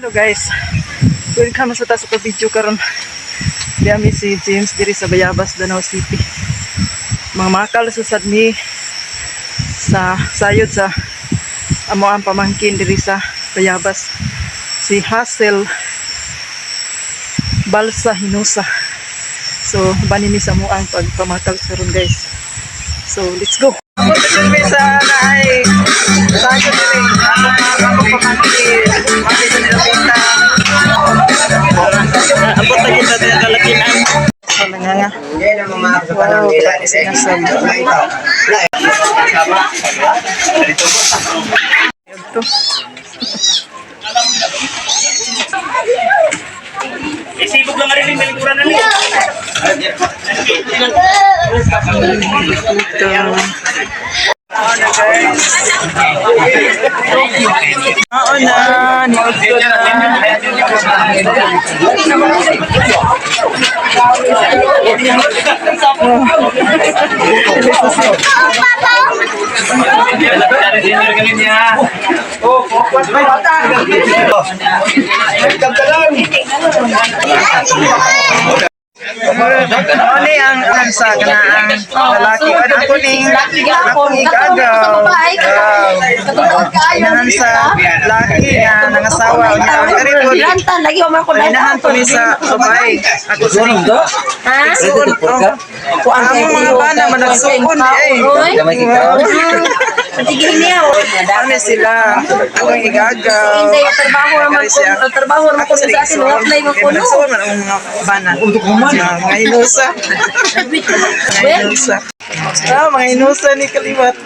Hello guys, welcome sa taas sa video karon. Dami si James diri sa Bayabas, Danau City. Mga makal susad mi sa sayod sa amo ang pamangkin diri sa Bayabas. Si Hazel Balsa Hinosa. So bani mi sa mo ang pagpamakal karon guys. So let's go. Ako mi sa naay sayod diri ang pamangkin. Makita nila pinta. Abot na kita sa kalapinan. So, nanganga. Wow, kita sinasab. Ito. Isibog lang rin yung malikuran na niya. Ito. Oo na, niod ko na. Ano ang sa kanang lalaki? Ako ning akong igagaw. Inahan sa laki na nangasawa niya ang karipod. Inahan ko ni sa babae. Ako sa ringdo. Ha? Ang mga bana managsuon eh. Tigil niya. Ano sila? Akong igagaw. Hindi, trabaho naman ko sa atin. Apply mo ko no. Managsuon man ang mga bana. Mga inusa. Mga inusa. Mga inusa ni Kaliwat.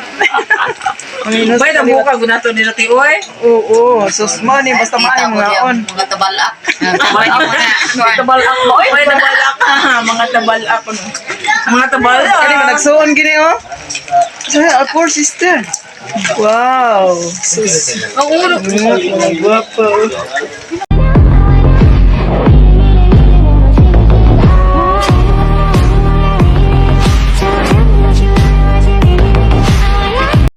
Mga inusa. Bay, nabuka ko na ito nila ti Uy. Oo, sus mo ni basta maayo mga on. Mga tabalak. Tabalak mo. Bay, tabalak. Mga tabalak. Mga tabalak. Kani managsuon gini oh. Sa poor sister. Wow. Sus. Ang ulo. Mga guwapa.